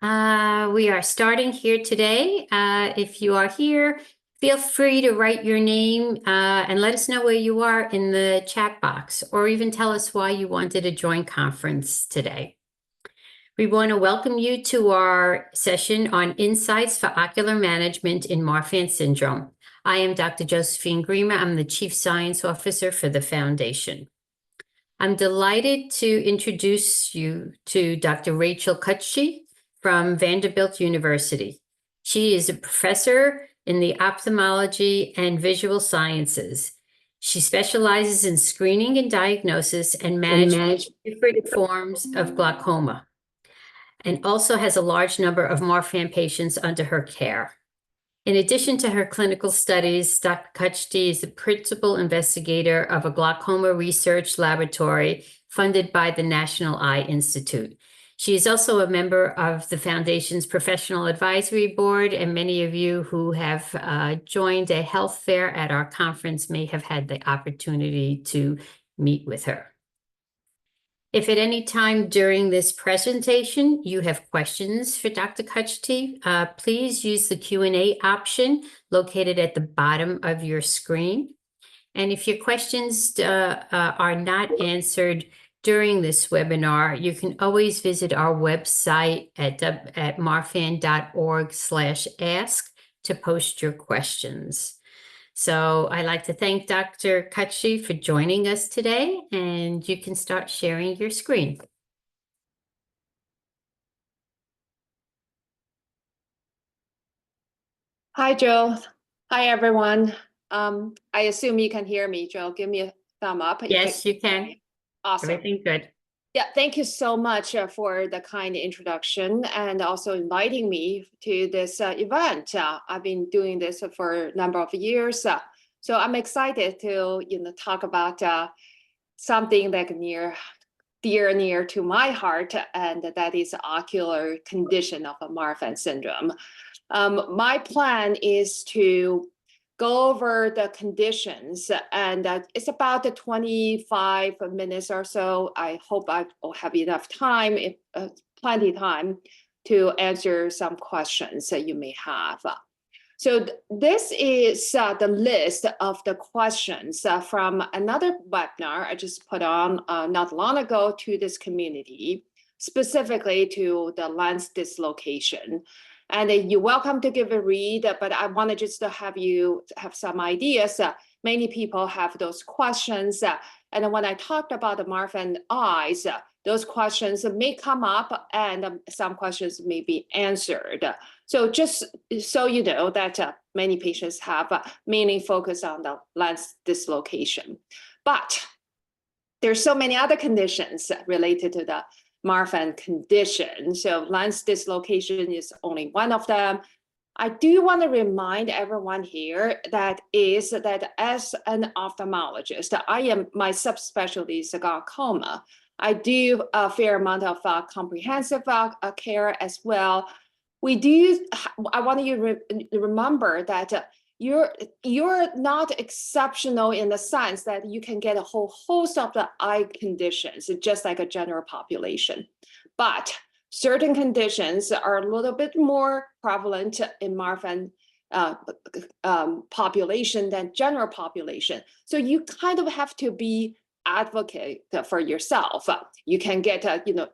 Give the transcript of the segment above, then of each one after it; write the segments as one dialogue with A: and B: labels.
A: We are starting here today. If you are here, feel free to write your name and let us know where you are in the chat box, or even tell us why you wanted to join conference today. We want to welcome you to our session on Insights for Ocular Management in Marfan Syndrome. I am Dr. Josephine Grima. I'm the Chief Science Officer for the Foundation. I'm delighted to introduce you to Dr. Rachel Kutschy from Vanderbilt University. She is a professor in the ophthalmology and visual sciences. She specializes in screening and diagnosis and management of different forms of glaucoma, and also has a large number of Marfan patients under her care. In addition to her clinical studies, Dr. Kutschy is the principal investigator of a glaucoma research laboratory funded by the National Eye Institute. She is also a member of the Foundation's Professional Advisory Board, and many of you who have joined a health fair at our conference may have had the opportunity to meet with her. If at any time during this presentation you have questions for Dr. Kutschy, please use the Q&A option located at the bottom of your screen. And if your questions are not answered during this webinar, you can always visit our website at marfan.org/ask to post your questions. So I'd like to thank Dr. Kutschy for joining us today, and you can start sharing your screen.
B: Hi, Joe. Hi, everyone. I assume you can hear me, Joe. Give me a thumb up.
A: Yes, you can.
B: Awesome.
A: Everything good.
B: Yeah, thank you so much for the kind introduction and also inviting me to this event. I've been doing this for a number of years, so I'm excited to talk about something that near to my heart, and that is ocular condition of a Marfan syndrome. My plan is to go over the conditions, and it's about 25 minutes or so. I hope I will have enough time, plenty of time, to answer some questions that you may have. So this is the list of the questions from another webinar I just put on not long ago to this community, specifically to the lens dislocation. And you're welcome to give a read, but I wanted just to have you have some ideas. Many people have those questions. And when I talked about the Marfan eyes, those questions may come up and some questions may be answered. So just so you know that many patients have mainly focused on the lens dislocation. But there's so many other conditions related to the Marfan condition. So lens dislocation is only one of them. I do want to remind everyone here that as an ophthalmologist, my subspecialty is glaucoma. I do a fair amount of comprehensive care as well. I want you to remember that you're not exceptional in the sense that you can get a whole host of the eye conditions, just like a general population. But certain conditions are a little bit more prevalent in Marfan population than general population. So you kind of have to be advocate for yourself. You can get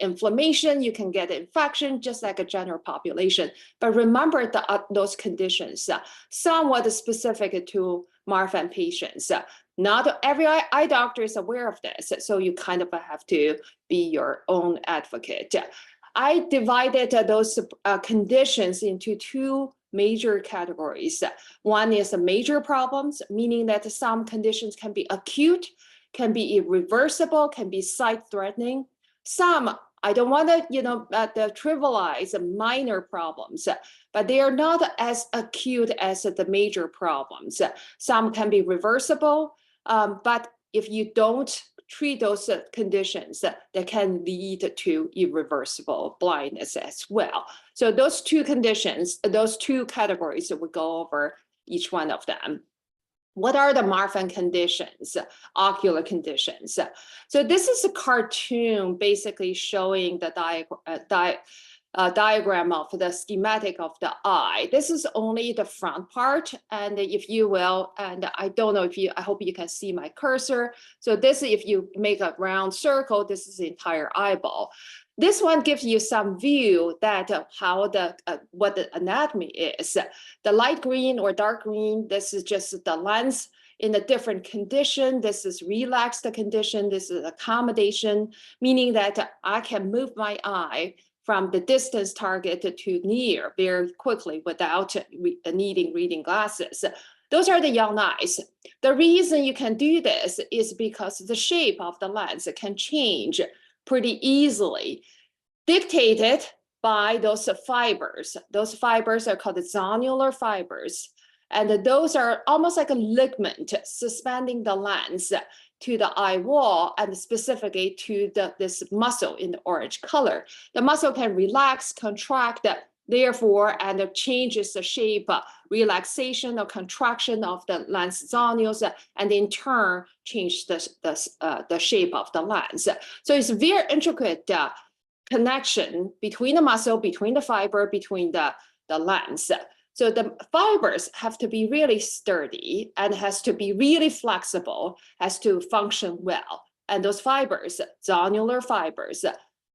B: inflammation, you can get infection, just like a general population. But remember those conditions, somewhat specific to Marfan patients. Not every eye doctor is aware of this, so you kind of have to be your own advocate. I divided those conditions into two major categories. One is the major problems, meaning that some conditions can be acute, can be irreversible, can be sight-threatening. Some, I don't want to, trivialize minor problems, but they are not as acute as the major problems. Some can be reversible, but if you don't treat those conditions, that can lead to irreversible blindness as well. So those two conditions, those two categories, we'll go over each one of them. What are the Marfan conditions, ocular conditions? So this is a cartoon basically showing the diagram of the schematic of the eye. This is only the front part, and if you will, and I don't know if you, I hope you can see my cursor. So this, if you make a round circle, this is the entire eyeball. This one gives you some view that how the what the anatomy is. The light green or dark green, this is just the lens in a different condition. This is relaxed condition. This is accommodation, meaning that I can move my eye from the distance target to near very quickly without needing reading glasses. Those are the young eyes. The reason you can do this is because the shape of the lens can change pretty easily, dictated by those fibers. Those fibers are called zonular fibers. And those are almost like a ligament suspending the lens to the eye wall and specifically to this muscle in the orange color. The muscle can relax, contract, therefore, and it changes the shape, relaxation or contraction of the lens zonules, and in turn, change the shape of the lens. So it's a very intricate connection between the muscle, between the fiber, between the lens. So the fibers have to be really sturdy and has to be really flexible, has to function well. And those fibers, zonular fibers,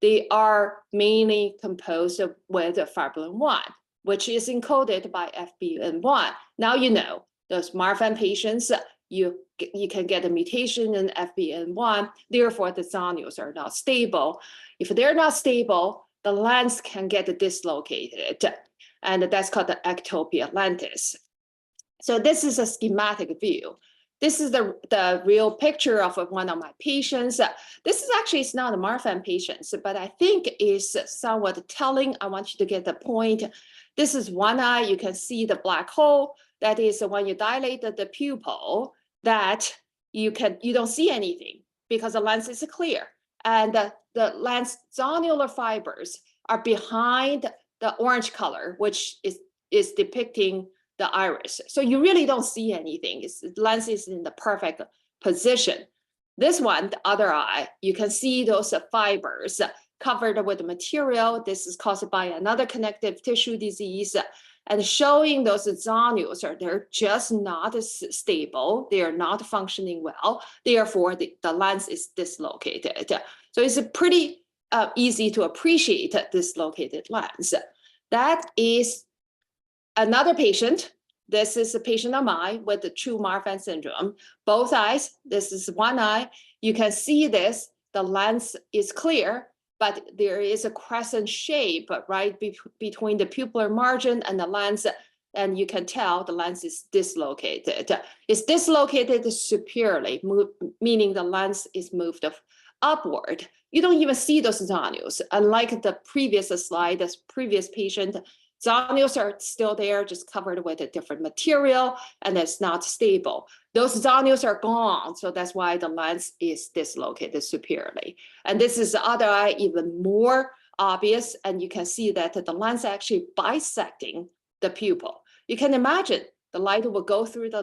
B: they are mainly composed with fibrillin 1, which is encoded by FBN1. Now you know, those Marfan patients, you can get a mutation in FBN1, therefore the zonules are not stable. If they're not stable, the lens can get dislocated. And that's called the ectopia lentis. So this is a schematic view. This is the real picture of one of my patients. This is actually, it's not a Marfan patient, but I think is somewhat telling. I want you to get the point. This is one eye. You can see the black hole. That is when you dilate the pupil, that you don't see anything because the lens is clear. And the lens zonular fibers are behind the orange color, which is depicting the iris. So you really don't see anything. The lens is in the perfect position. This one, the other eye, you can see those fibers covered with material. This is caused by another connective tissue disease. And showing those zonules they're just not stable. They are not functioning well. Therefore, the lens is dislocated. So it's a pretty easy to appreciate dislocated lens. That is another patient. This is a patient of mine with the true Marfan syndrome. Both eyes, this is one eye. You can see this, the lens is clear, but there is a crescent shape right between the pupillar margin and the lens, and you can tell the lens is dislocated. It's dislocated superiorly, meaning the lens is moved upward. You don't even see those zonules. Unlike the previous slide, this previous patient, zonules are still there, just covered with a different material, and it's not stable. Those zonules are gone, so that's why the lens is dislocated superiorly. And this is the other eye, even more obvious, and you can see that the lens actually bisecting the pupil. You can imagine the light will go through the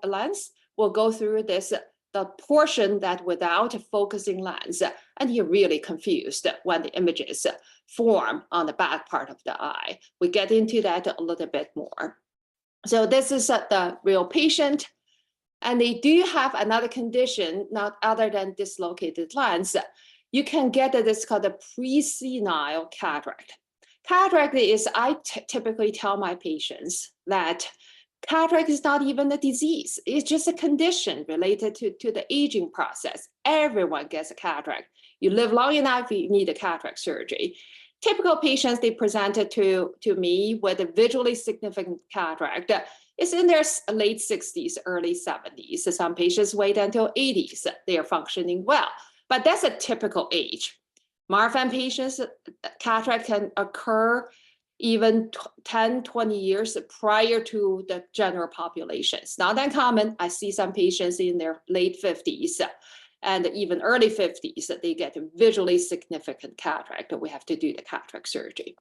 B: lens, will go through this the portion that without focusing lens, and you're really confused when the images form on the back part of the eye. We get into that a little bit more. So this is the real patient, and they do have another condition, not other than dislocated lens. You can get this called a presenile cataract. Cataract is, I typically tell my patients that cataract is not even a disease. It's just a condition related to the aging process. Everyone gets a cataract. You live long enough, you need a cataract surgery. Typical patients, they presented to me with a visually significant cataract. It's in their late 60s, early 70s. Some patients wait until 80s. They are functioning well, but that's a typical age. Marfan patients, cataract can occur even 10, 20 years prior to the general population. It's not uncommon. I see some patients in their late 50s and even early 50s that they get a visually significant cataract, but we have to do the cataract surgery.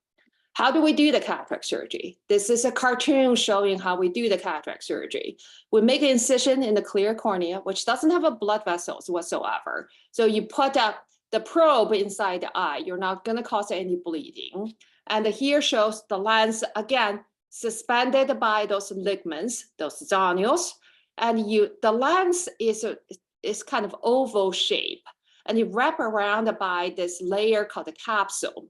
B: How do we do the cataract surgery? This is a cartoon showing how we do the cataract surgery. We make an incision in the clear cornea, which doesn't have a blood vessels whatsoever. So you put up the probe inside the eye. You're not going to cause any bleeding. And here shows the lens, again, suspended by those ligaments, those zonules. And the lens is kind of oval shape. And you wrap around by this layer called the capsule.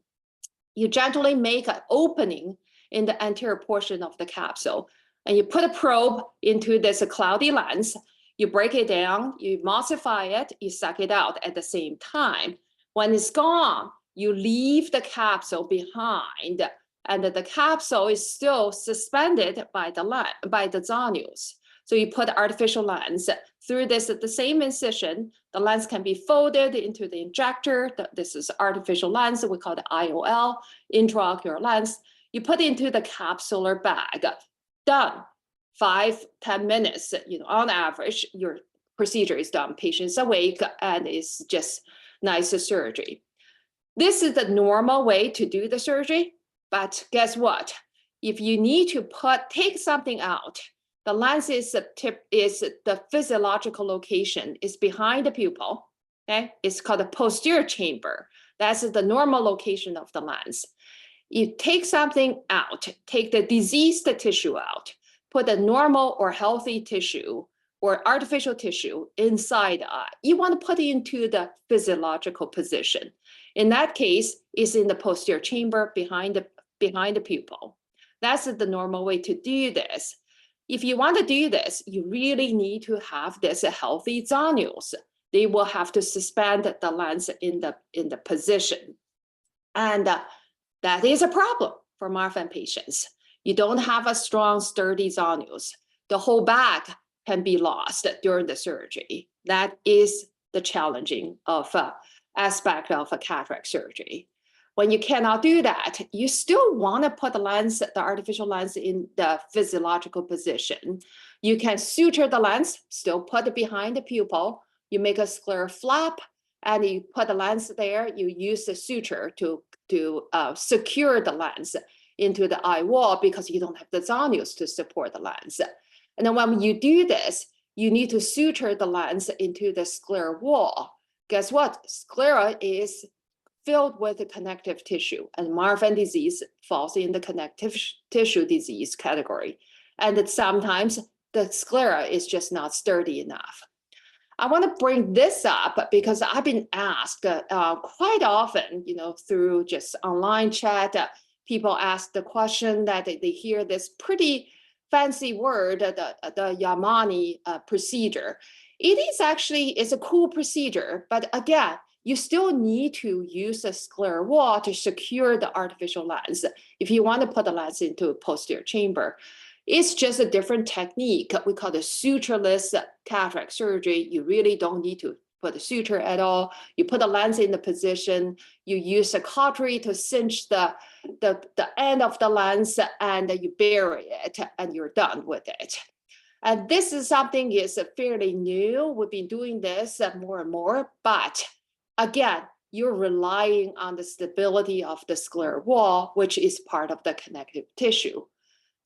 B: You gently make an opening in the anterior portion of the capsule. And you put a probe into this cloudy lens. You break it down, you emulsify it, you suck it out at the same time. When it's gone, you leave the capsule behind, and the capsule is still suspended by the zonules. So you put artificial lens through this at the same incision. The lens can be folded into the injector. This is artificial lens. We call it IOL, intraocular lens. You put it into the capsular bag. Done. 5-10 minutes, on average, your procedure is done. Patient's awake, and it's just nice surgery. This is the normal way to do the surgery, but guess what? If you need to take something out, the lens is the physiological location is behind the pupil. Okay, it's called the posterior chamber. That's the normal location of the lens. You take something out, take the diseased tissue out, put a normal or healthy tissue or artificial tissue inside the eye. You want to put it into the physiological position. In that case, it's in the posterior chamber behind the pupil. That's the normal way to do this. If you want to do this, you really need to have this healthy zonules. They will have to suspend the lens in the position. And that is a problem for Marfan patients. You don't have a strong, sturdy zonules. The whole bag can be lost during the surgery. That is the challenging aspect of a cataract surgery. When you cannot do that, you still want to put the artificial lens in the physiological position. You can suture the lens, still put it behind the pupil. You make a scleral flap, and you put the lens there. You use the suture to secure the lens into the eye wall because you don't have the zonules to support the lens. And then when you do this, you need to suture the lens into the scleral wall. Guess what? Sclera is filled with the connective tissue, and Marfan disease falls in the connective tissue disease category. And sometimes the sclera is just not sturdy enough. I want to bring this up because I've been asked quite often, through just online chat, people ask the question that they hear this pretty fancy word, the Yamani procedure. It's a cool procedure, but again, you still need to use a scleral wall to secure the artificial lens if you want to put the lens into a posterior chamber. It's just a different technique. We call it sutureless cataract surgery. You really don't need to put a suture at all. You put the lens in the position, you use a cautery to cinch the end of the lens, and you bury it, and you're done with it. And this is something is fairly new. We've been doing this more and more, but again, you're relying on the stability of the scleral wall, which is part of the connective tissue.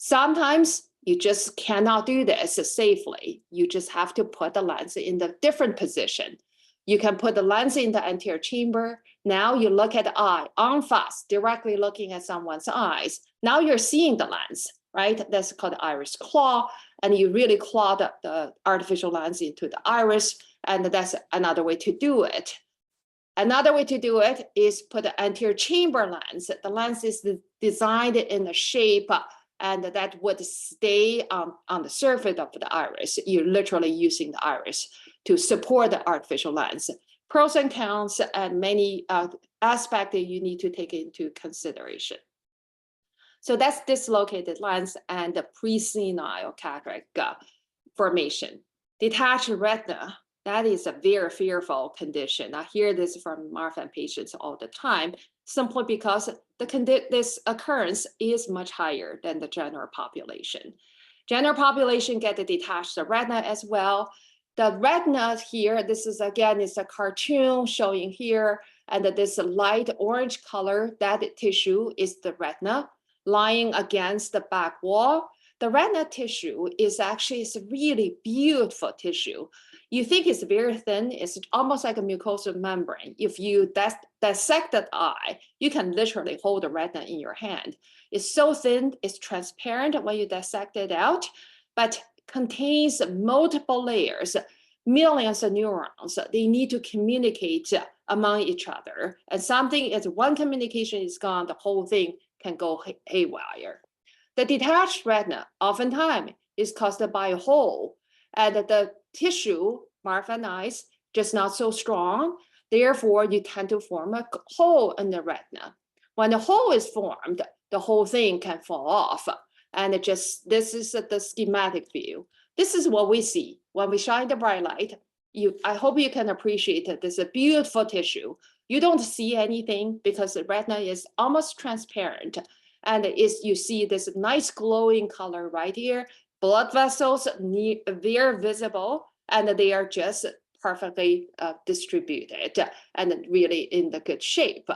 B: Sometimes you just cannot do this safely. You just have to put the lens in the different position. You can put the lens in the anterior chamber. Now you look at the eye, en face, directly looking at someone's eyes. Now you're seeing the lens, right? That's called the iris claw. And you really claw the artificial lens into the iris. And that's another way to do it. Another way to do it is put the anterior chamber lens. The lens is designed in a shape and that would stay on the surface of the iris. You're literally using the iris to support the artificial lens. Pros and cons and many aspects that you need to take into consideration. So that's dislocated lens and the presenile cataract formation. Detached retina, that is a very fearful condition. I hear this from Marfan patients all the time, simply because this occurrence is much higher than the general population. General population get the detached retina as well. The retina here, this is again, is a cartoon showing here, and this light orange color, that tissue is the retina lying against the back wall. The retina tissue is actually a really beautiful tissue. You think it's very thin, it's almost like a mucosal membrane. If you dissect that eye, you can literally hold the retina in your hand. It's so thin, it's transparent when you dissect it out, but contains multiple layers, millions of neurons. They need to communicate among each other. And something, if one communication is gone, the whole thing can go haywire. The detached retina oftentimes is caused by a hole, and the tissue, Marfan eyes, just not so strong. Therefore, you tend to form a hole in the retina. When the hole is formed, the whole thing can fall off. And this is the schematic view. This is what we see when we shine the bright light. I hope you can appreciate that this is a beautiful tissue. You don't see anything because the retina is almost transparent. And you see this nice glowing color right here. Blood vessels, very visible, and they are just perfectly distributed and really in the good shape.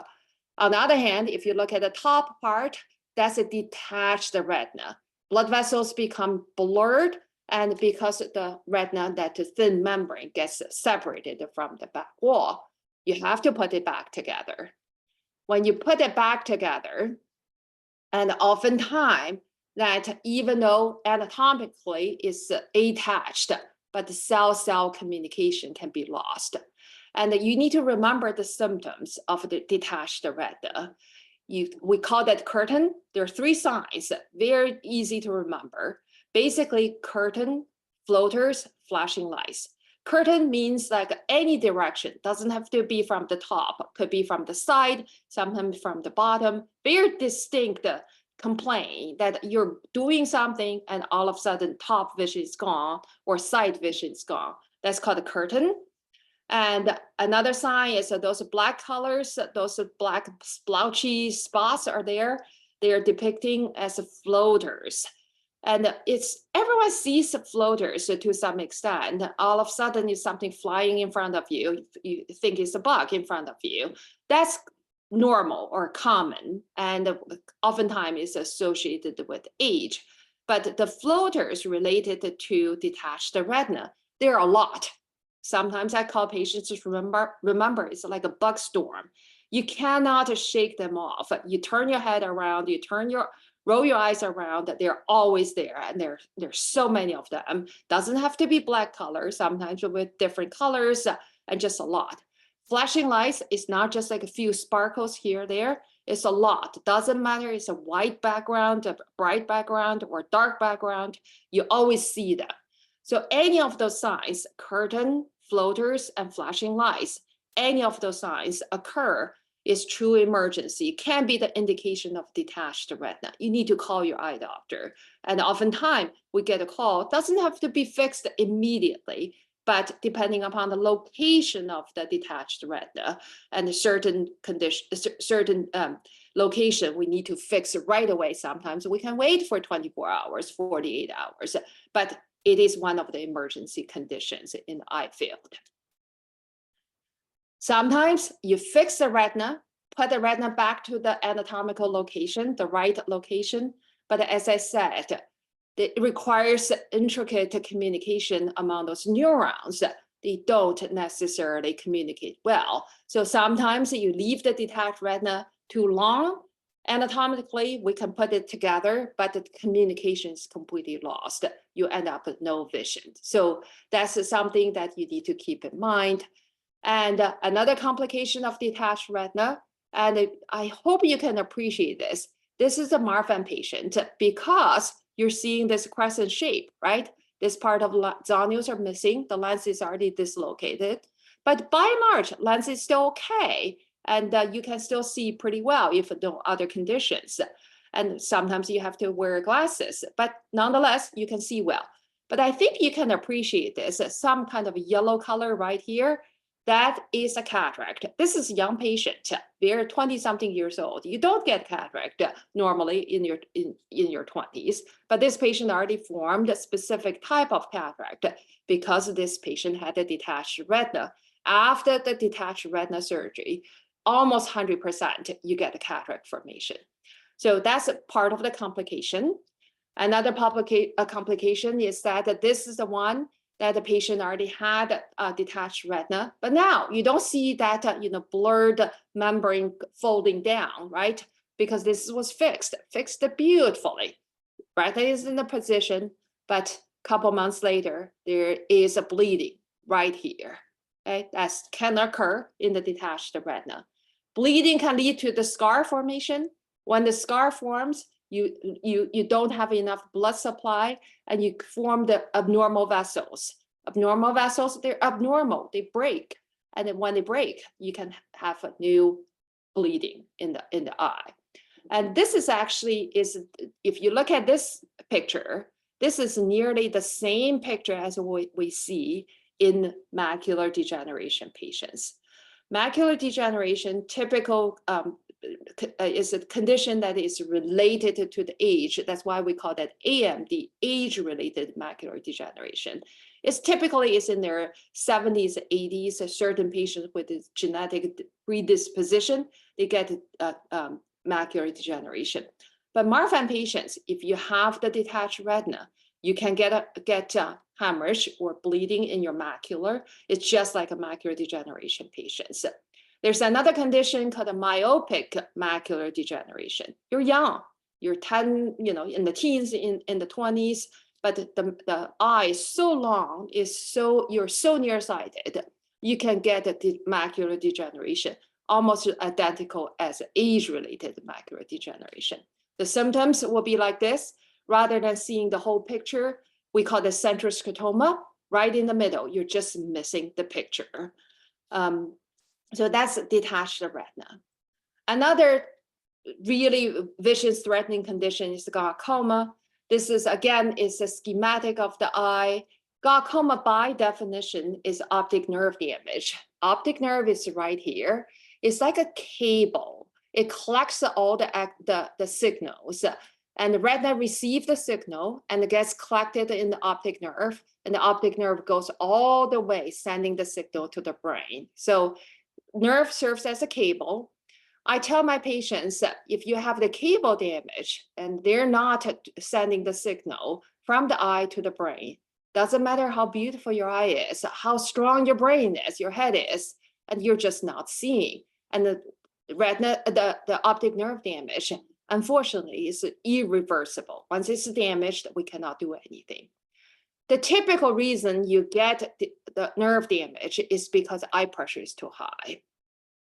B: On the other hand, if you look at the top part, that's a detached retina. Blood vessels become blurred, and because the retina, that thin membrane, gets separated from the back wall, you have to put it back together. When you put it back together, and oftentimes that even though anatomically it's attached, but the cell-cell communication can be lost. And you need to remember the symptoms of the detached retina. We call that curtain. There are 3 signs, very easy to remember. Basically, curtain, floaters, flashing lights. Curtain means like any direction, doesn't have to be from the top, could be from the side, sometimes from the bottom. Very distinct complaint that you're doing something and all of a sudden top vision is gone or side vision is gone. That's called a curtain. And another sign is that those black colors, those black splotchy spots are there. They are depicting as floaters. And everyone sees floaters to some extent. All of a sudden, it's something flying in front of you. You think it's a bug in front of you. That's normal or common, and oftentimes is associated with age. But the floaters related to detached retina, there are a lot. Sometimes I call patients to remember it's like a bug storm. You cannot shake them off. You turn your head around, roll your eyes around, they're always there, and there's so many of them. Doesn't have to be black color, sometimes with different colors, and just a lot. Flashing lights is not just like a few sparkles here or there, it's a lot. Doesn't matter, it's a white background, a bright background, or dark background, you always see them. So any of those signs, curtain, floaters, and flashing lights, any of those signs occur, is true emergency, can be the indication of detached retina. You need to call your eye doctor. And oftentimes we get a call, doesn't have to be fixed immediately, but depending upon the location of the detached retina and a certain condition, certain location, we need to fix it right away. Sometimes we can wait for 24 hours, 48 hours, but it is one of the emergency conditions in the eye field. Sometimes you fix the retina, put the retina back to the anatomical location, the right location. But as I said, it requires intricate communication among those neurons. They don't necessarily communicate well. So sometimes you leave the detached retina too long. Anatomically, we can put it together, but the communication is completely lost. You end up with no vision. So that's something that you need to keep in mind. And another complication of detached retina, and I hope you can appreciate this. This is a Marfan patient because you're seeing this crescent shape, right? This part of zonules are missing. The lens is already dislocated. But by and large, lens is still okay. And you can still see pretty well if no other conditions. And sometimes you have to wear glasses, but nonetheless, you can see well. But I think you can appreciate this, some kind of yellow color right here. That is a cataract. This is a young patient. They're 20-something years old. You don't get cataract normally in your 20s, but this patient already formed a specific type of cataract because this patient had a detached retina. After the detached retina surgery, almost 100% you get a cataract formation. So that's a part of the complication. Another complication is that this is the one that the patient already had a detached retina, but now you don't see that blurred membrane folding down, right? Because this was fixed beautifully. Retina is in the position, but a couple months later, there is a bleeding right here. Okay, that can occur in the detached retina. Bleeding can lead to the scar formation. When the scar forms, you don't have enough blood supply and you form the abnormal vessels. Abnormal vessels, they're abnormal, they break. And then when they break, you can have a new bleeding in the eye. And this is actually, if you look at this picture, this is nearly the same picture as we see in macular degeneration patients. Macular degeneration, typical is a condition that is related to the age. That's why we call that AMD, age-related macular degeneration. It's typically in their 70s, 80s. Certain patients with this genetic predisposition, they get macular degeneration. But Marfan patients, if you have the detached retina, you can get hemorrhage or bleeding in your macula. It's just like a macular degeneration patients. There's another condition called a myopic macular degeneration. You're young, you're 10, in the teens, in the 20s, but the eye is so long, you're so nearsighted, you can get the macular degeneration, almost identical as age-related macular degeneration. The symptoms will be like this. Rather than seeing the whole picture, we call the central scotoma, right in the middle. You're just missing the picture. So that's detached retina. Another really vision-threatening condition is glaucoma. This is, again, is a schematic of the eye. Glaucoma, by definition, is optic nerve damage. Optic nerve is right here. It's like a cable. It collects all the signals. And the retina receives the signal and it gets collected in the optic nerve. And the optic nerve goes all the way, sending the signal to the brain. So nerve serves as a cable. I tell my patients that if you have the cable damage and they're not sending the signal from the eye to the brain, doesn't matter how beautiful your eye is, how strong your brain is, your head is, and you're just not seeing. And the retina, the optic nerve damage, unfortunately, is irreversible. Once it's damaged, we cannot do anything. The typical reason you get the nerve damage is because eye pressure is too high.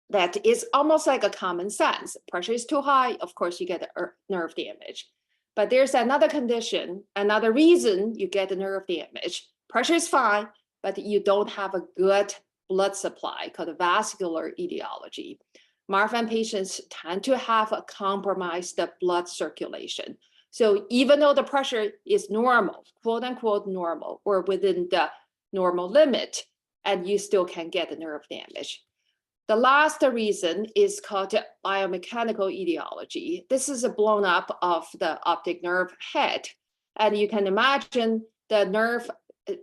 B: That is almost like a common sense. Pressure is too high, of course, you get nerve damage. But there's another condition, another reason you get the nerve damage. Pressure is fine, but you don't have a good blood supply called a vascular etiology. Marfan patients tend to have a compromised blood circulation. So even though the pressure is normal, quote unquote normal, or within the normal limit, and you still can get the nerve damage. The last reason is called biomechanical etiology. This is a blown up of the optic nerve head. And you can imagine the nerve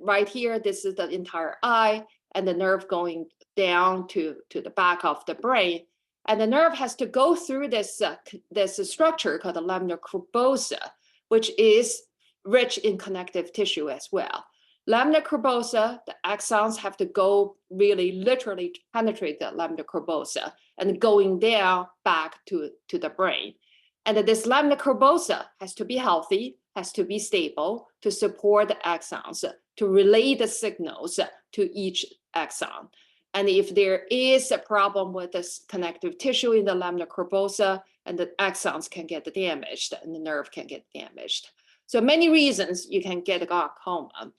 B: right here, this is the entire eye, and the nerve going down to the back of the brain. And the nerve has to go through this structure called the lamina curbosa, which is rich in connective tissue as well. Lamina curbosa, the axons have to go really literally penetrate the lamina curbosa and going down back to the brain. And this lamina curbosa has to be healthy, has to be stable to support the axons, to relay the signals to each axon. And if there is a problem with this connective tissue in the lamina curbosa, and the axons can get damaged and the nerve can get damaged. So many reasons you can get glaucoma.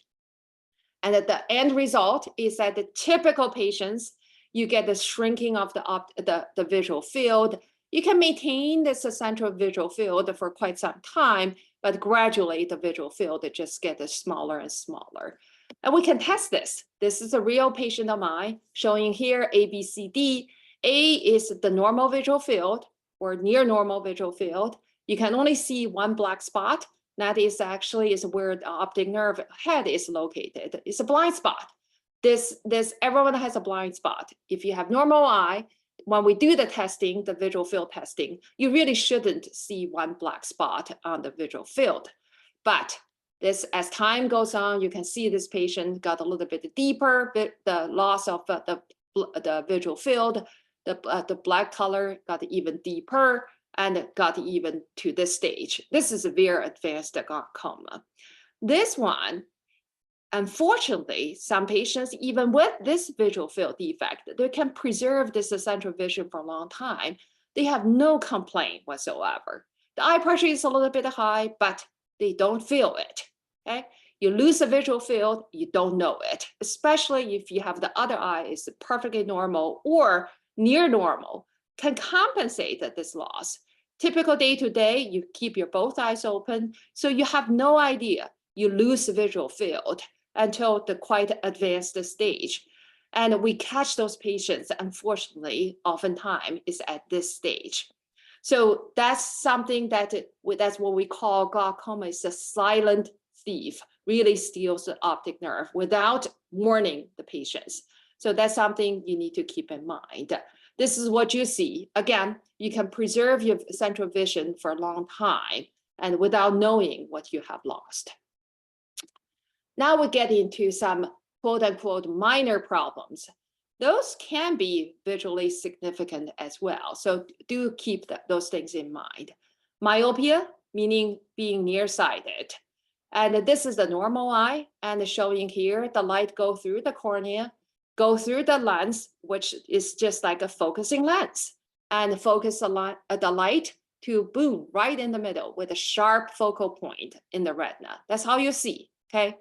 B: And the end result is that the typical patients, you get the shrinking of the visual field. You can maintain this central visual field for quite some time, but gradually the visual field just gets smaller and smaller. And we can test this. This is a real patient of mine showing here A, B, C, D. A is the normal visual field or near normal visual field. You can only see one black spot. That is actually where the optic nerve head is located. It's a blind spot. Everyone has a blind spot. If you have normal eye, when we do the testing, the visual field testing, you really shouldn't see one black spot on the visual field. But This, as time goes on, you can see this patient got a little bit deeper, but the loss of the visual field, the black color got even deeper and got even to this stage. This is a very advanced glaucoma. This one, unfortunately, some patients, even with this visual field defect, they can preserve this central vision for a long time. They have no complaint whatsoever. The eye pressure is a little bit high, but they don't feel it. Okay, you lose the visual field, you don't know it, especially if you have the other eye is perfectly normal or near normal, can compensate this loss. Typical day-to-day, you keep your both eyes open, so you have no idea. You lose the visual field until the quite advanced stage. And we catch those patients, unfortunately, oftentimes is at this stage. So that's something that's what we call glaucoma is a silent thief, really steals the optic nerve without warning the patients. So that's something you need to keep in mind. This is what you see. Again, you can preserve your central vision for a long time and without knowing what you have lost. Now we get into some quote unquote minor problems. Those can be visually significant as well. So do keep those things in mind. Myopia, meaning being nearsighted. And this is the normal eye, and showing here, the light go through the cornea, go through the lens, which is just like a focusing lens, and focus the light to boom, right in the middle with a sharp focal point in the retina. That's how you see, okay?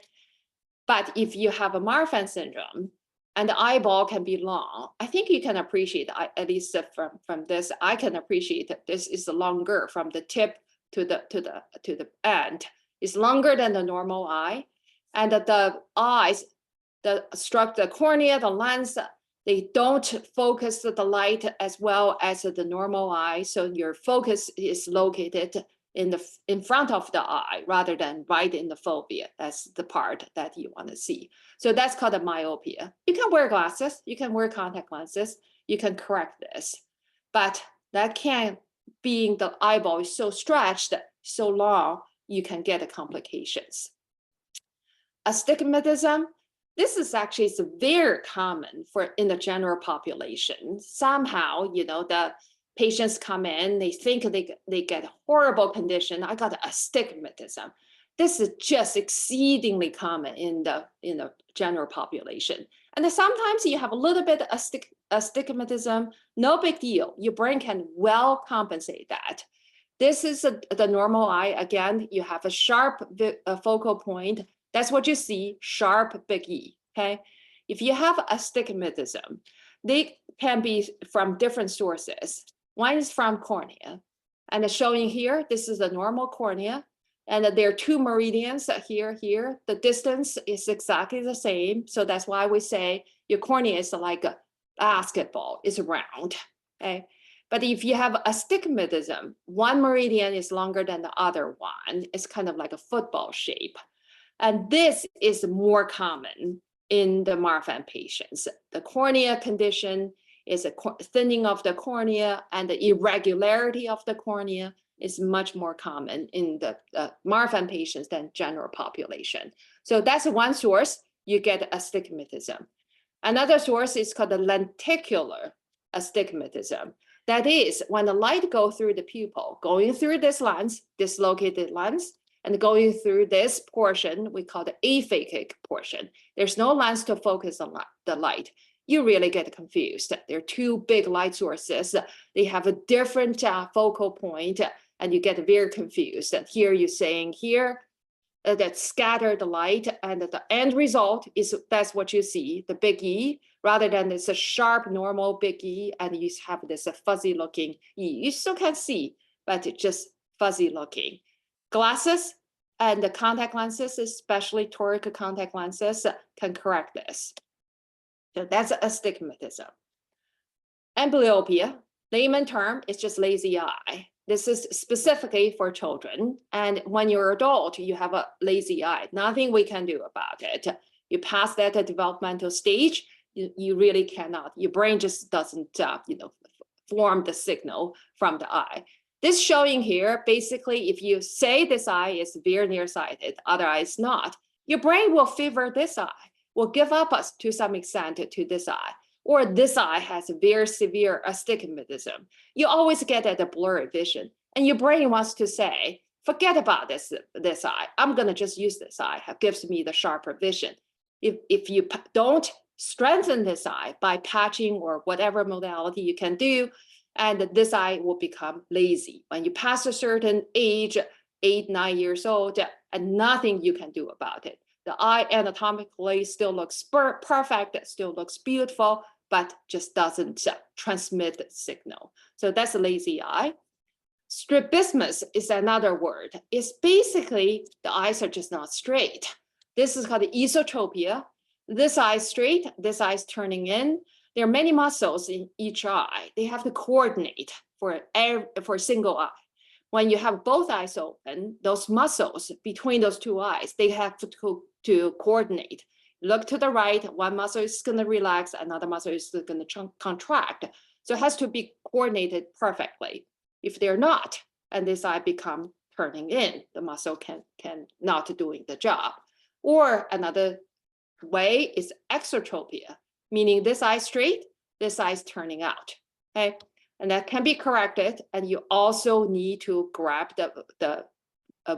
B: But if you have a Marfan syndrome and the eyeball can be long, I think you can appreciate, at least from this, I can appreciate that this is longer from the tip to the end. It's longer than the normal eye. And the eyes, the cornea, the lens, they don't focus the light as well as the normal eye. So your focus is located in front of the eye rather than right in the fovea. That's the part that you want to see. So that's called a myopia. You can wear glasses, you can wear contact lenses, you can correct this. But that can, being the eyeball is so stretched, so long, you can get complications. Astigmatism, this is actually very common in the general population. Somehow, the patients come in, they think they get a horrible condition. I got astigmatism. This is just exceedingly common in the general population. And then sometimes you have a little bit of astigmatism, no big deal. Your brain can well compensate that. This is the normal eye. Again, you have a sharp focal point. That's what you see, sharp, big E, okay? If you have astigmatism, they can be from different sources. One is from cornea. And showing here, this is the normal cornea. And there are two meridians here. The distance is exactly the same. So that's why we say your cornea is like a basketball, it's round, okay? But if you have astigmatism, one meridian is longer than the other one. It's kind of like a football shape. And this is more common in the Marfan patients. The cornea condition is a thinning of the cornea, and the irregularity of the cornea is much more common in the Marfan patients than general population. So that's one source, you get astigmatism. Another source is called the lenticular astigmatism. That is, when the light goes through the pupil, going through this lens, dislocated lens, and going through this portion, we call the aphakic portion. There's no lens to focus on the light. You really get confused. There are two big light sources. They have a different focal point, and you get very confused. And here you're saying here that scatter the light, and the end result is that's what you see, the big E, rather than it's a sharp, normal big E, and you have this fuzzy looking E. You still can see, but it's just fuzzy looking. Glasses and the contact lenses, especially toric contact lenses, can correct this. So that's astigmatism. Amblyopia, layman term, is just lazy eye. This is specifically for children. And when you're an adult, you have a lazy eye. Nothing we can do about it. You pass that developmental stage, you really cannot. Your brain just doesn't, form the signal from the eye. This showing here, basically, if you say this eye is very nearsighted, other eye is not, your brain will favor this eye, will give up us to some extent to this eye, or this eye has a very severe astigmatism. You always get at a blurry vision, and your brain wants to say, forget about this eye. I'm gonna just use this eye. It gives me the sharper vision. If you don't strengthen this eye by patching or whatever modality you can do, and this eye will become lazy. When you pass a certain age, 8, 9 years old, and nothing you can do about it. The eye anatomically still looks perfect, still looks beautiful, but just doesn't transmit the signal. So that's a lazy eye. Strabismus is another word. It's basically the eyes are just not straight. This is called esotropia. This eye is straight, this eye is turning in. There are many muscles in each eye. They have to coordinate for a single eye. When you have both eyes open, those muscles between those two eyes, they have to coordinate. Look to the right, one muscle is going to relax, another muscle is going to contract. So it has to be coordinated perfectly. If they're not, and this eye become turning in, the muscle can not doing the job. Or another way is exotropia, meaning this eye straight, this eye is turning out, okay? And that can be corrected, and you also need to grab the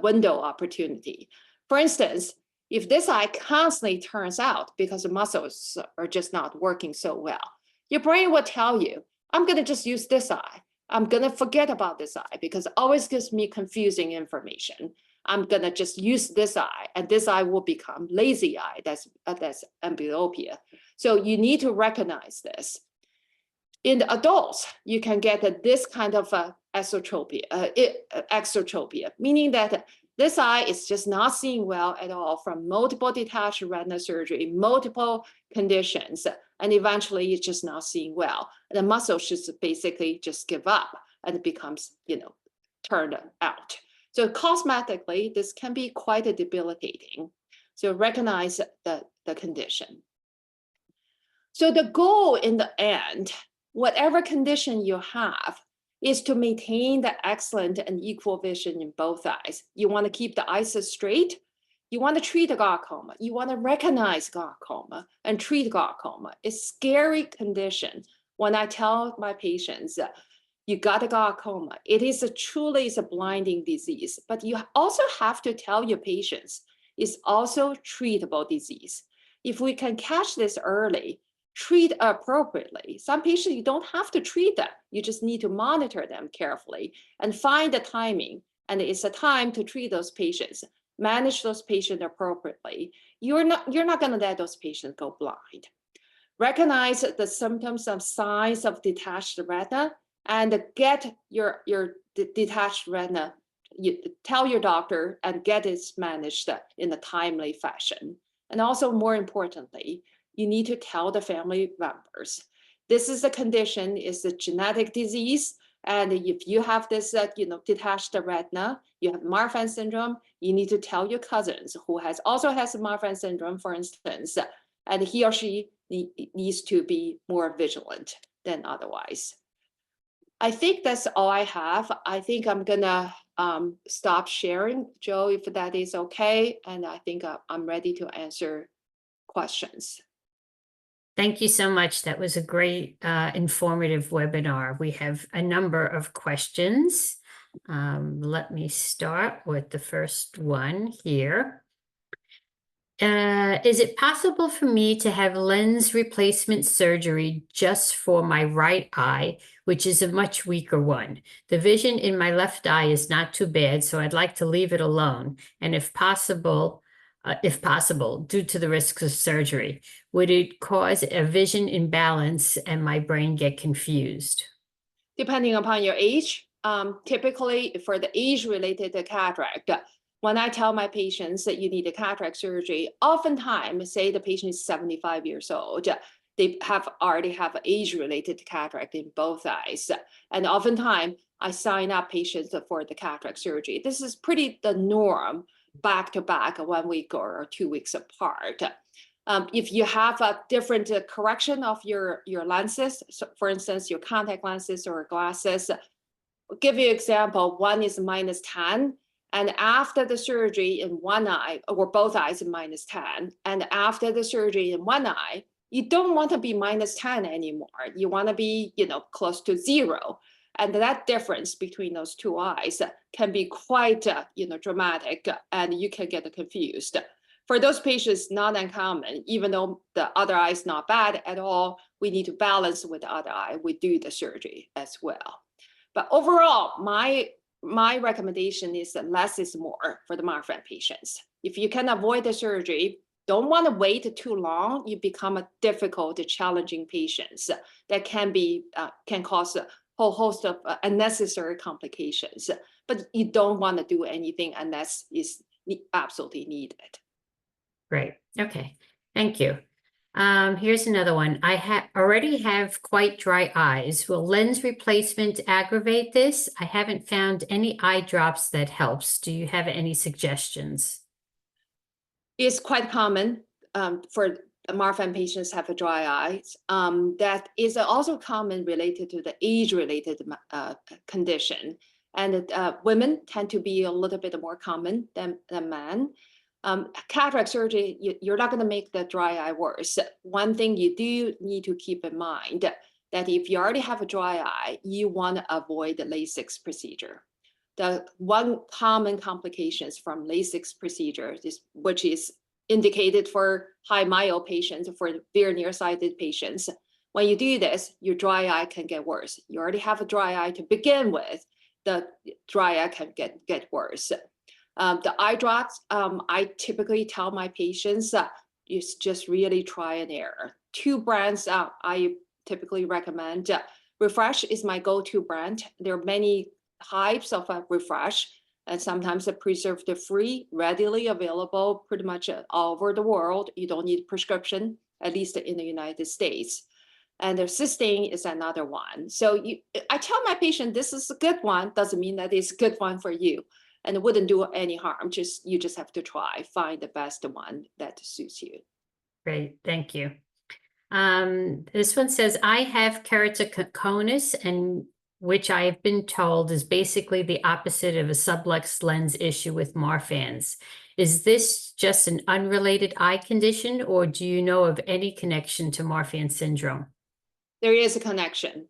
B: window opportunity. For instance, if this eye constantly turns out because the muscles are just not working so well, your brain will tell you, I'm gonna just use this eye. I'm gonna forget about this eye because it always gives me confusing information. I'm gonna just use this eye, and this eye will become lazy eye. That's amblyopia. So you need to recognize this. In the adults, you can get this kind of exotropia, meaning that this eye is just not seeing well at all from multiple detached retina surgery, multiple conditions, and eventually it's just not seeing well. The muscle should basically just give up and it becomes, turned out. So cosmetically, this can be quite debilitating. So recognize the condition. So the goal in the end, whatever condition you have, is to maintain the excellent and equal vision in both eyes. You want to keep the eyes straight. You want to treat the glaucoma. You want to recognize glaucoma and treat glaucoma. It's a scary condition. When I tell my patients, you got a glaucoma, it is truly a blinding disease, but you also have to tell your patients it's also treatable disease. If we can catch this early, treat appropriately. Some patients, you don't have to treat them. You just need to monitor them carefully and find the timing. And it's a time to treat those patients, manage those patients appropriately. You're not going to let those patients go blind. Recognize the symptoms and signs of detached retina and get your detached retina. You tell your doctor and get it managed in a timely fashion. And also, more importantly, you need to tell the family members, this is a condition, it's a genetic disease. And if you have this, detached retina, you have Marfan syndrome, you need to tell your cousins who also has Marfan syndrome, for instance, and he or she needs to be more vigilant than otherwise. I think that's all I have. I think I'm gonna stop sharing, Joe, if that is okay. And I think I'm ready to answer questions.
A: Thank you so much. That was a great informative webinar. We have a number of questions. Let me start with the first one here. Is it possible for me to have lens replacement surgery just for my right eye, which is a much weaker one? The vision in my left eye is not too bad, so I'd like to leave it alone. And if possible, due to the risks of surgery, would it cause a vision imbalance and my brain get confused?
B: Depending upon your age, typically for the age-related cataract, when I tell my patients that you need a cataract surgery, oftentimes, say the patient is 75 years old, they already have age-related cataract in both eyes. And oftentimes, I sign up patients for the cataract surgery. This is pretty the norm, back to back, 1 week or 2 weeks apart. If you have a different correction of your lenses, so for instance, your contact lenses or glasses, give you an example. One is -10, and after the surgery in one eye, or both eyes -10, and after the surgery in one eye, you don't want to be -10 anymore. You want to be, close to 0. And that difference between those two eyes can be quite, dramatic, and you can get confused. For those patients, not uncommon, even though the other eye is not bad at all, we need to balance with the other eye. We do the surgery as well. But overall, my recommendation is that less is more for the Marfan patients. If you can avoid the surgery, don't want to wait too long. You become a difficult, challenging patients that can cause a whole host of unnecessary complications. But you don't want to do anything unless it's absolutely needed.
A: Great. Okay. Thank you. Here's another one. I already have quite dry eyes. Will lens replacement aggravate this? I haven't found any eye drops that helps. Do you have any suggestions?
B: It's quite common for Marfan patients have dry eyes. That is also common related to the age-related condition. And women tend to be a little bit more common than men. Cataract surgery, you're not going to make the dry eye worse. One thing you do need to keep in mind that if you already have a dry eye, you want to avoid the LASIK procedure. The one common complications from LASIK procedure, which is indicated for high myopia patients, for very nearsighted patients. When you do this, your dry eye can get worse. You already have a dry eye to begin with. The dry eye can get worse. The eye drops, I typically tell my patients you just really try and error. 2 brands I typically recommend. Refresh is my go-to brand. There are many types of Refresh, and sometimes preservative-free, readily available pretty much all over the world. You don't need prescription, at least in the United States. And the Systane is another one. So I tell my patient this is a good one, doesn't mean that it's a good one for you. And it wouldn't do any harm. You just have to try, find the best one that suits you.
A: Great, thank you. This one says, I have keratoconus, and which I have been told is basically the opposite of a sublux lens issue with Marfan's. Is this just an unrelated eye condition, or do you know of any connection to Marfan syndrome?
B: There is a connection.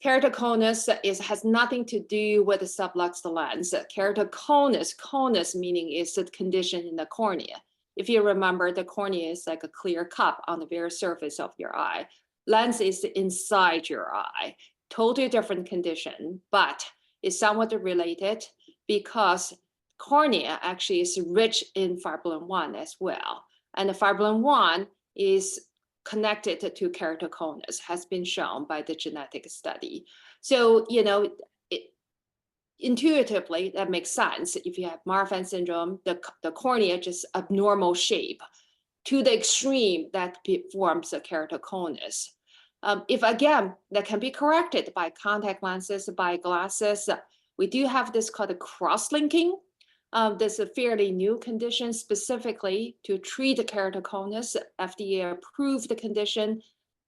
B: Keratoconus has nothing to do with the sublux lens. Conus meaning is the condition in the cornea. If you remember, the cornea is like a clear cup on the very surface of your eye. Lens is inside your eye. Totally different condition, but it's somewhat related because cornea actually is rich in fibrillin 1 as well. And the fibrillin 1 is connected to keratoconus, has been shown by the genetic study. So, intuitively, that makes sense. If you have Marfan syndrome, the cornea just abnormal shape to the extreme that forms a keratoconus. If again, that can be corrected by contact lenses, by glasses. We do have this called a cross-linking. This is a fairly new condition specifically to treat the keratoconus. FDA approved the condition.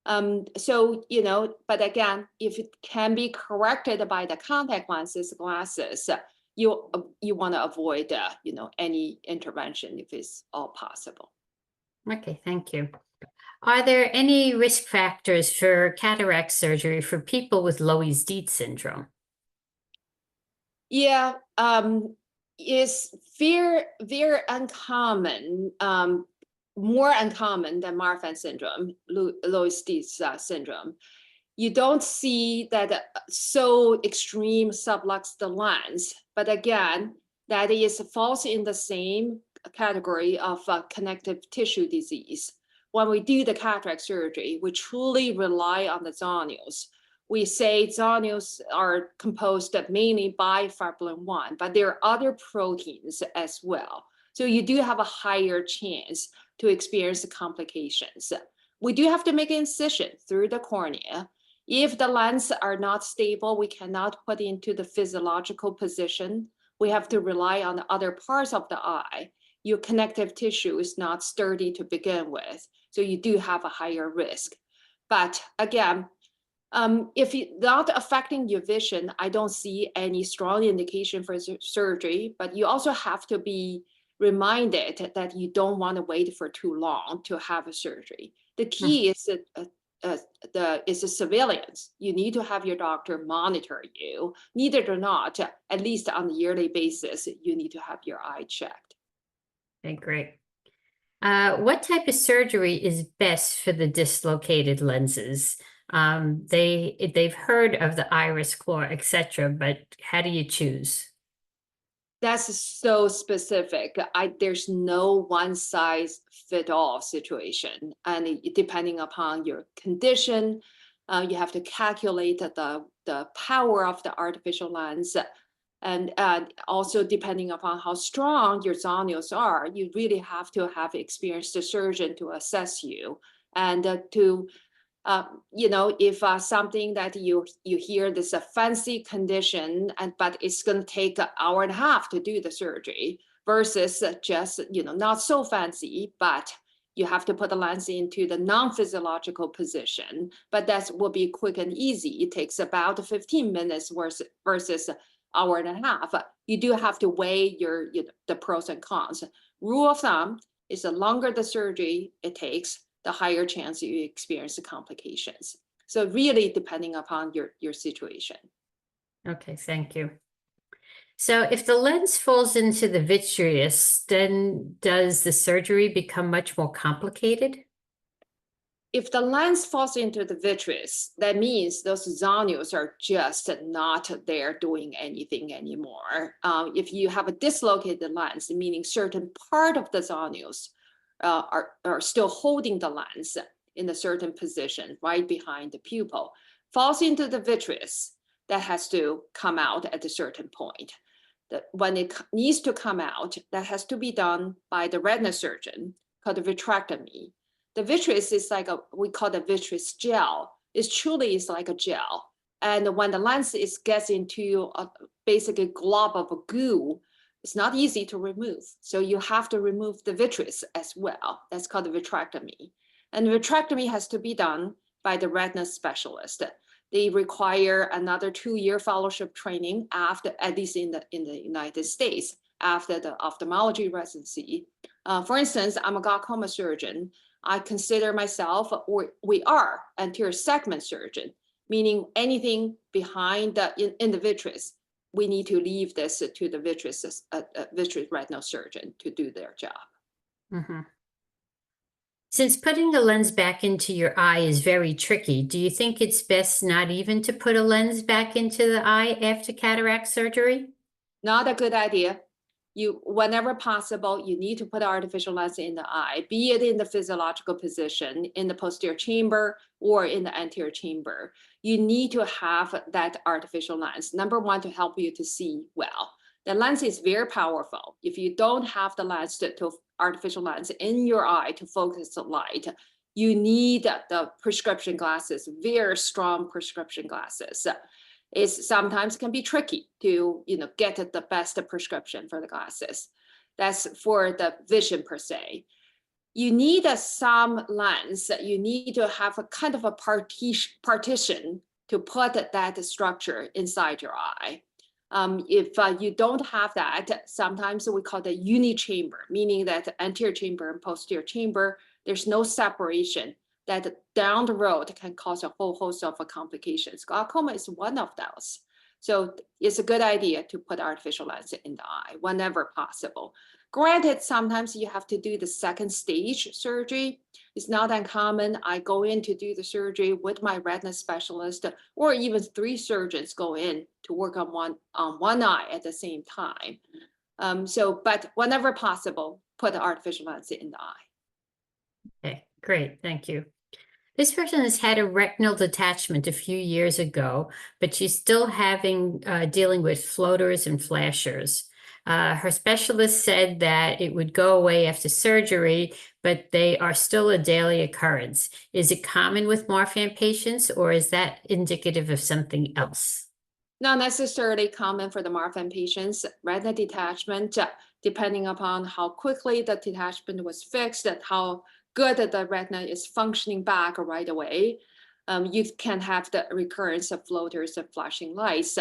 B: But again, if it can be corrected by the contact lenses, glasses, you want to avoid, any intervention if it's all possible.
A: Okay, thank you. Are there any risk factors for cataract surgery for people with Loeys-Dietz syndrome?
B: Yeah, it's very uncommon, more uncommon than Marfan syndrome, Loeys-Dietz syndrome. You don't see that so extreme sublux lens, but again, that falls in the same category of connective tissue disease. When we do the cataract surgery, we truly rely on the zonules. We say zonules are composed mainly by fibrillin 1, but there are other proteins as well. So you do have a higher chance to experience the complications. We do have to make an incision through the cornea. If the lens are not stable, we cannot put into the physiological position. We have to rely on the other parts of the eye. Your connective tissue is not sturdy to begin with, so you do have a higher risk. But again, If not affecting your vision, I don't see any strong indication for surgery, but you also have to be reminded that you don't want to wait for too long to have a surgery. The key is the surveillance. You need to have your doctor monitor you. Neither or not, at least on a yearly basis, you need to have your eye checked.
A: Okay, great. What type of surgery is best for the dislocated lenses? They've heard of the iris claw, etc., but how do you choose?
B: That's so specific. There's no one size fit all situation, and depending upon your condition, you have to calculate the power of the artificial lens, and also depending upon how strong your zonules are, you really have to have experienced surgeon to assess you and to if something that you hear this a fancy condition but it's going to take an hour and a half to do the surgery versus just not so fancy, but you have to put the lens into the non-physiological position, but that will be quick and easy. It takes about 15 minutes versus an hour and a half. You do have to weigh the pros and cons. Rule of thumb is the longer the surgery it takes, the higher chance you experience the complications. So really depending upon your situation.
A: Okay, thank you. So if the lens falls into the vitreous, then does the surgery become much more complicated?
B: If the lens falls into the vitreous, that means those zonules are just not there doing anything anymore. If you have a dislocated lens, meaning certain part of the zonules are still holding the lens in a certain position right behind the pupil, falls into the vitreous, that has to come out at a certain point. When it needs to come out, that has to be done by the retina surgeon called vitrectomy. The vitreous is we call the vitreous gel. It truly is like a gel. And when the lens gets into a basically glob of a goo, it's not easy to remove. So you have to remove the vitreous as well. That's called the vitrectomy. And the vitrectomy has to be done by the retina specialist. They require another 2-year fellowship training after, at least in the United States, after the ophthalmology residency. For instance, I'm a glaucoma surgeon. I consider myself, or we are, anterior segment surgeon, meaning anything behind in the vitreous, we need to leave this to the vitreous retinal surgeon to do their job.
A: Mm-hmm. Since putting a lens back into your eye is very tricky, do you think it's best not even to put a lens back into the eye after cataract surgery?
B: Not a good idea. Whenever possible, you need to put artificial lens in the eye, be it in the physiological position, in the posterior chamber, or in the anterior chamber. You need to have that artificial lens. Number one, to help you to see well. The lens is very powerful. If you don't have the lens artificial lens in your eye to focus the light, you need the prescription glasses, very strong prescription glasses. It sometimes can be tricky to get the best prescription for the glasses. That's for the vision per se. You need some lens. You need to have a kind of a partition to put that structure inside your eye. If you don't have that, sometimes we call it uni-chamber, meaning that anterior chamber and posterior chamber, there's no separation. That down the road can cause a whole host of complications. Glaucoma is one of those. So it's a good idea to put artificial lens in the eye whenever possible. Granted, sometimes you have to do the second stage surgery. It's not uncommon. I go in to do the surgery with my retina specialist, or even 3 surgeons go in to work on one eye at the same time. But whenever possible, put the artificial lens in the eye.
A: Okay, great, thank you. This person has had a retinal detachment a few years ago, but she's still dealing with floaters and flashers. Her specialist said that it would go away after surgery, but they are still a daily occurrence. Is it common with Marfan patients, or is that indicative of something else?
B: Not necessarily common for the Marfan patients. Retina detachment, depending upon how quickly the detachment was fixed and how good the retina is functioning back right away. you can have the recurrence of floaters and flashing lights.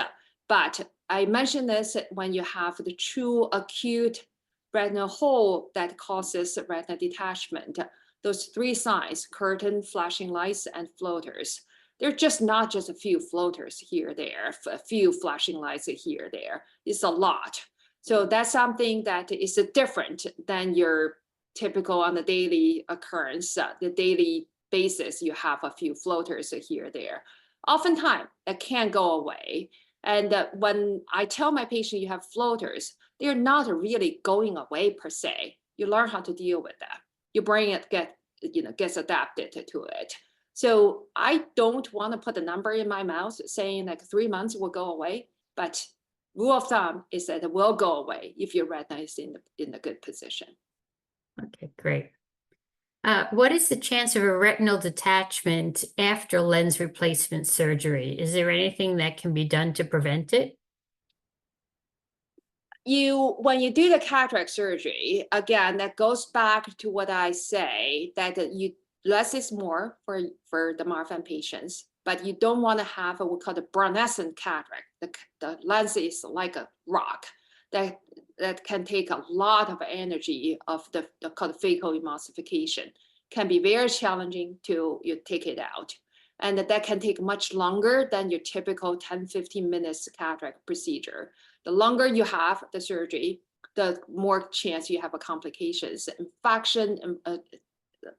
B: But I mentioned this when you have the true acute retinal hole that causes retinal detachment. Those three signs, curtain, flashing lights, and floaters. They're just not just a few floaters here, there, a few flashing lights here, there. It's a lot. So that's something that is different than your typical on the daily occurrence, the daily basis, you have a few floaters here, there. Oftentimes, it can't go away. And when I tell my patient you have floaters, they're not really going away per se. You learn how to deal with that. Your brain gets adapted to it. So I don't want to put a number in my mouth saying like 3 months will go away, but rule of thumb is that it will go away if your retina is in a good position.
A: Okay, great. What is the chance of a retinal detachment after lens replacement surgery? Is there anything that can be done to prevent it?
B: When you do the cataract surgery, again, that goes back to what I say, that less is more for the Marfan patients, but you don't want to have what we call the brunescent cataract. The lens is like a rock that can take a lot of energy of the called phaco emulsification. Can be very challenging to take it out. And that can take much longer than your typical 10-15 minutes cataract procedure. The longer you have the surgery, the more chance you have a complications, infection,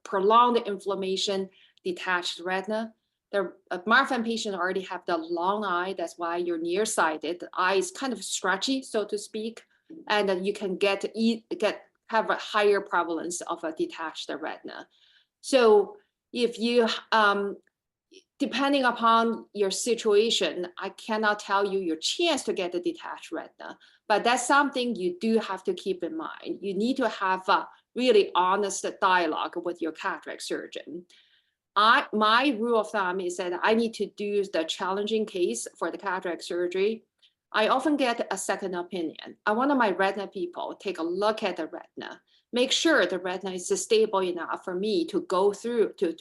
B: prolonged inflammation, detached retina. The Marfan patient already have the long eye. That's why you're nearsighted. The eye is kind of stretchy, so to speak, and you can have a higher prevalence of a detached retina. So if you depending upon your situation, I cannot tell you your chance to get a detached retina, but that's something you do have to keep in mind. You need to have a really honest dialogue with your cataract surgeon. My rule of thumb is that I need to do the challenging case for the cataract surgery. I often get a second opinion. I want my retina people take a look at the retina, make sure the retina is stable enough for me to go through, to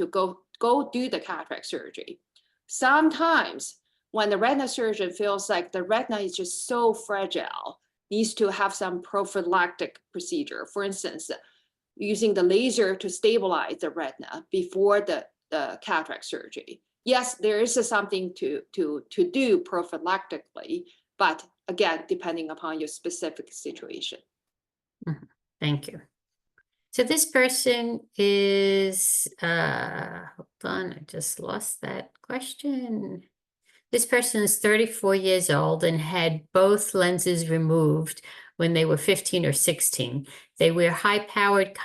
B: go do the cataract surgery. Sometimes when the retina surgeon feels like the retina is just so fragile, needs to have some prophylactic procedure. For instance, using the laser to stabilize the retina before the cataract surgery. Yes, there is something to do prophylactically, but again, depending upon your specific situation.
A: Thank you. So this person is, hold on, I just lost that question. This person is 34 years old and had both lenses removed when they were 15 or 16. They wear high-powered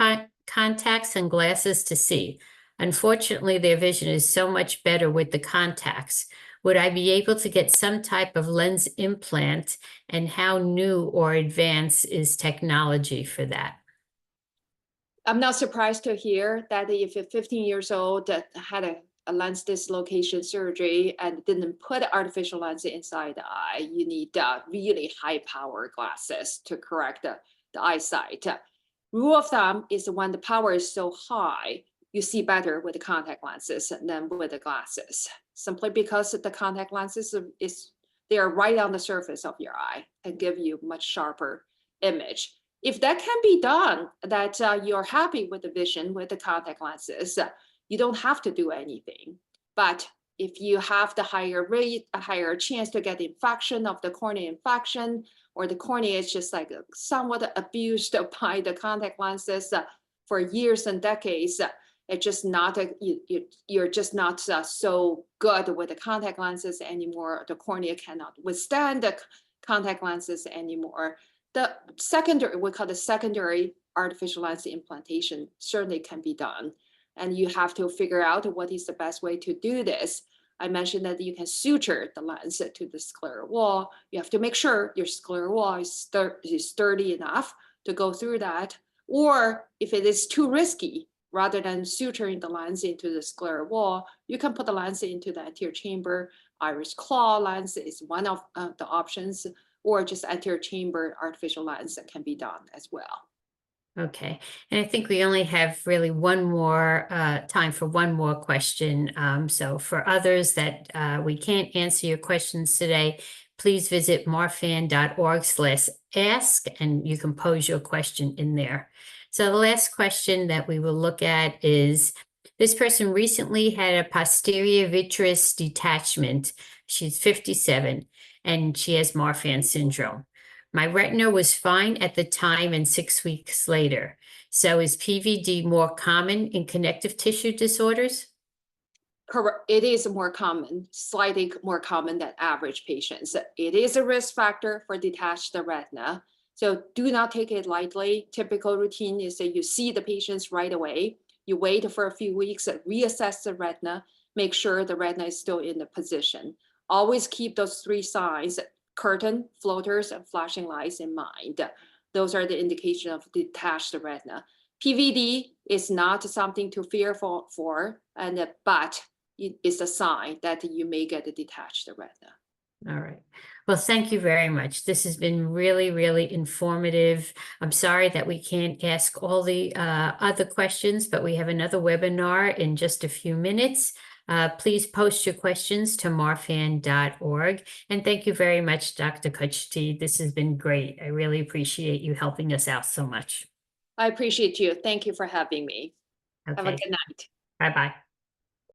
A: contacts and glasses to see. Unfortunately, their vision is so much better with the contacts. Would I be able to get some type of lens implant, and how new or advanced is technology for that?
B: I'm not surprised to hear that if you're 15 years old that had a lens dislocation surgery and didn't put artificial lens inside the eye, you need really high power glasses to correct the eyesight. Rule of thumb is when the power is so high, you see better with the contact lenses than with the glasses, simply because the contact lenses they are right on the surface of your eye and give you much sharper image. If that can be done, that you're happy with the vision with the contact lenses, you don't have to do anything. But if you have the higher rate, a higher chance to get infection of the cornea infection, or the cornea is just like somewhat abused by the contact lenses for years and decades, it's just not you're just not so good with the contact lenses anymore. The cornea cannot withstand the contact lenses anymore. The secondary, we call the secondary artificial lens implantation, certainly can be done. And you have to figure out what is the best way to do this. I mentioned that you can suture the lens to the scleral wall. You have to make sure your scleral wall is sturdy enough to go through that. Or if it is too risky, rather than suturing the lens into the scleral wall, you can put the lens into the anterior chamber. Iris claw lens is one of the options, or just anterior chamber artificial lens that can be done as well.
A: Okay, and I think we only have really one more time for one more question. So for others that we can't answer your questions today, please visit marfan.org/ask and you can pose your question in there. So the last question that we will look at is, this person recently had a posterior vitreous detachment. She's 57 and she has Marfan syndrome. My retina was fine at the time and 6 weeks later. So is PVD more common in connective tissue disorders?
B: Correct. It is more common, slightly more common than average patients. It is a risk factor for detached retina. So do not take it lightly. Typical routine is that you see the patients right away. You wait for a few weeks, reassess the retina, make sure the retina is still in the position. Always keep those three signs, curtain, floaters, and flashing lights in mind. Those are the indication of detached retina. PVD is not something to fear for but it is a sign that you may get a detached retina.
A: All right. Well, thank you very much. This has been really, really informative. I'm sorry that we can't ask all the other questions, but we have another webinar in just a few minutes. Please post your questions to marfan.org. And thank you very much, Dr. Kuchti. This has been great. I really appreciate you helping us out so much.
B: I appreciate you. Thank you for having me. Have a
A: Okay.
B: good night.
A: Bye-bye.